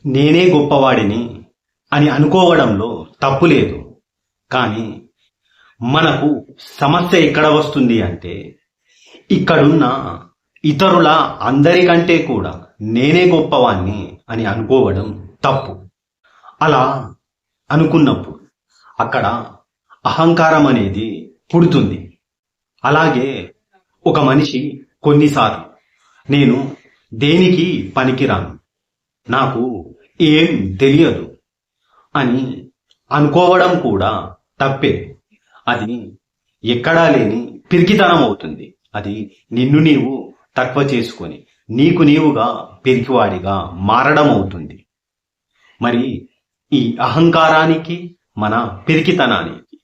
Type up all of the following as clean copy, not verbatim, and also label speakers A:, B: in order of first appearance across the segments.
A: నేనే గొప్పవాడిని అని అనుకోవడంలో తప్పు లేదు. కానీ మనకు సమస్య ఎక్కడ వస్తుంది అంటే, ఇక్కడున్న ఇతరుల అందరికంటే కూడా నేనే గొప్పవాణ్ణి అని అనుకోవడం తప్పు. అలా అనుకున్నప్పుడు అక్కడ అహంకారం అనేది పుడుతుంది. అలాగే ఒక మనిషి కొన్నిసార్లు నేను దేనికి పనికిరాను, నాకు ఏం తెలియదు అని అనుకోవడం కూడా తప్పే. అది ఎక్కడా లేని పిరికితనం అవుతుంది. అది నిన్ను నీవు తక్కువ చేసుకొని నీకు నీవుగా పిరికివాడిగా మారడం అవుతుంది. మరి ఈ అహంకారానికి మన పిరికితనానికి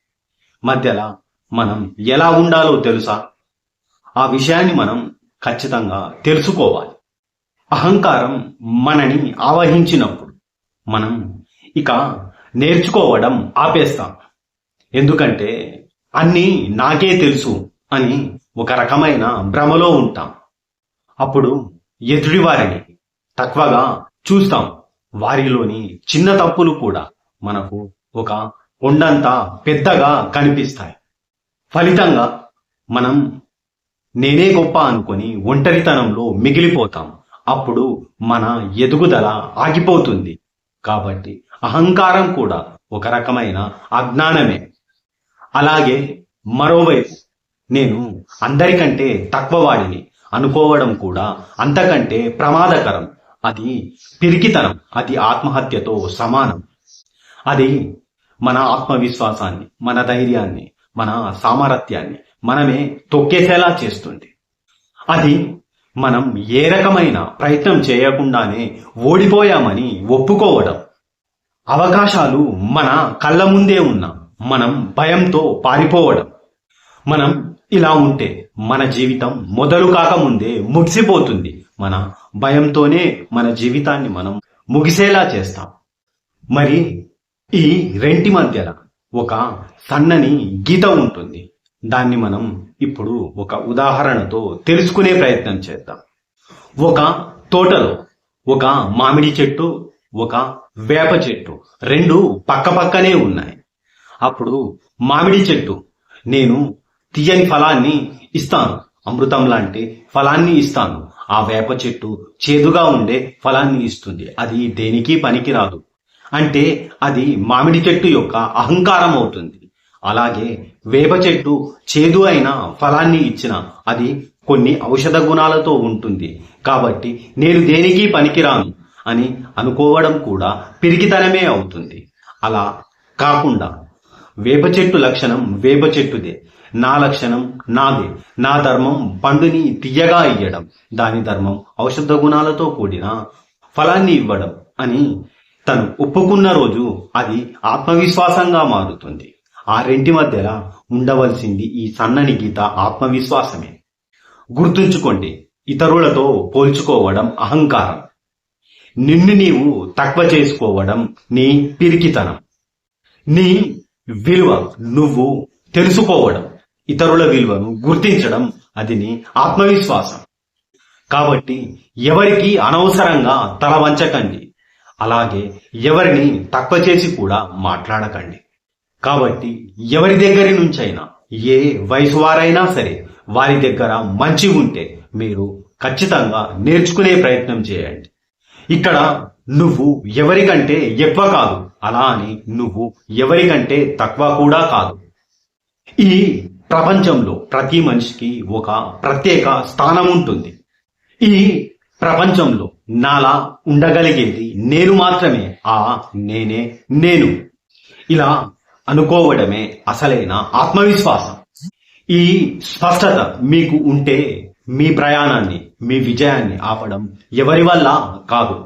A: మధ్యలో మనం ఎలా ఉండాలో తెలుసా? ఆ విషయాన్ని మనం ఖచ్చితంగా తెలుసుకోవాలి. అహంకారం మనని ఆవహించినప్పుడు మనం ఇక నేర్చుకోవడం ఆపేస్తాం. ఎందుకంటే అన్నీ నాకే తెలుసు అని ఒక రకమైన భ్రమలో ఉంటాం. అప్పుడు ఎదుటి వారిని తక్కువగా చూస్తాం. వారిలోని చిన్న తప్పులు కూడా మనకు ఒక కొండంత పెద్దగా కనిపిస్తాయి. ఫలితంగా మనం నేనే గొప్ప అనుకొని ఒంటరితనంలో మిగిలిపోతాం. అప్పుడు మన ఎదుగుదల ఆగిపోతుంది. కాబట్టి అహంకారం కూడా ఒక రకమైన అజ్ఞానమే. అలాగే మరోవైపు నేను అందరికంటే తక్కువవాడిని అనుకోవడం కూడా అంతకంటే ప్రమాదకరం. అది పిరికితనం, అది ఆత్మహత్యతో సమానం. అది మన ఆత్మవిశ్వాసాన్ని, మన ధైర్యాన్ని, మన సామర్థ్యాన్ని మనమే తొక్కేసేలా చేస్తుంది. అది మనం ఏ రకమైన ప్రయత్నం చేయకుండానే ఓడిపోయామని ఒప్పుకోవడం. అవకాశాలు మన కళ్ళ ముందే ఉన్నా మనం భయంతో పారిపోవడం. మనం ఇలా ఉంటే మన జీవితం మొదలు కాకముందే ముగిసిపోతుంది. మన భయంతోనే మన జీవితాన్ని మనం ముగిసేలా చేస్తాం. మరి ఈ రెంటి మధ్యలో ఒక సన్నని గీత ఉంటుంది. దాన్ని మనం ఇప్పుడు ఒక ఉదాహరణతో తెలుసుకునే ప్రయత్నం చేద్దాం. ఒక తోటలో ఒక మామిడి చెట్టు, ఒక వేప చెట్టు రెండు పక్కపక్కనే ఉన్నాయి. అప్పుడు మామిడి చెట్టు, నేను తీయని ఫలాన్ని ఇస్తాను, అమృతం లాంటి ఫలాన్ని ఇస్తాను. ఆ వేప చెట్టు చేదుగా ఉండే ఫలాన్ని ఇస్తుంది. అది దేనికి పనికిరాదు. అంటే అది మామిడి చెట్టు యొక్క అహంకారం అవుతుంది. అలాగే వేప చెట్టు చేదు అయిన ఫలాన్ని ఇచ్చిన అది కొన్ని ఔషధ గుణాలతో ఉంటుంది. కాబట్టి నేను దేనికి పనికిరాను అని అనుకోవడం కూడా పిరికితనమే అవుతుంది. అలా కాకుండా వేప చెట్టు లక్షణం వేప చెట్టుదే, నా లక్షణం నాదే. నా ధర్మం పండుని తీయగా ఇయ్యడం, దాని ధర్మం ఔషధ గుణాలతో కూడిన ఫలాన్ని ఇవ్వడం అని తను ఒప్పుకున్న రోజు అది ఆత్మవిశ్వాసంగా మారుతుంది. ఆ రెంటి మధ్యలో ఉండవలసింది ఈ సన్నని గీత ఆత్మవిశ్వాసమే. గుర్తుంచుకోండి, ఇతరులతో పోల్చుకోవడం అహంకారం, నిన్ను నీవు తక్కువ చేసుకోవడం నీ పిరికితనం. నీ విలువ నువ్వు తెలుసుకోవడం, ఇతరుల విలువను గుర్తించడం అది నీ ఆత్మవిశ్వాసం. కాబట్టి ఎవరికి అనవసరంగా తల వంచకండి. అలాగే ఎవరిని తక్కువ చేసి కూడా మాట్లాడకండి. కాబట్టి ఎవరి దగ్గర నుంచైనా, ఏ వయసు వారైనా సరే, వారి దగ్గర మంచి ఉంటే మీరు ఖచ్చితంగా నేర్చుకునే ప్రయత్నం చేయండి. ఇక్కడ నువ్వు ఎవరికంటే ఎక్కువ కాదు, అలా అని నువ్వు ఎవరికంటే తక్కువ కూడా కాదు. ఈ ప్రపంచంలో ప్రతి మనిషికి ఒక ప్రత్యేక స్థానం ఉంటుంది. ఈ ప్రపంచంలో నాలా ఉండగలిగేది నేను మాత్రమే. ఆ నేనే నేను. ఇలా అనుకోవడమే అసలైన ఆత్మవిశ్వాసం. ఈ స్పష్టత మీకు ఉంటే మీ ప్రయాణాన్ని, మీ విజయాన్ని ఆపడం ఎవరి వల్ల కాదు.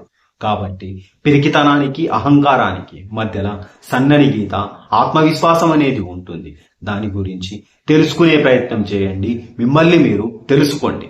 A: కాబట్టి పిరికితనానికి అహంకారానికి మధ్యలో సన్నని గీత ఆత్మవిశ్వాసం అనేది ఉంటుంది. దాని గురించి తెలుసుకునే ప్రయత్నం చేయండి. మిమ్మల్ని మీరు తెలుసుకోండి.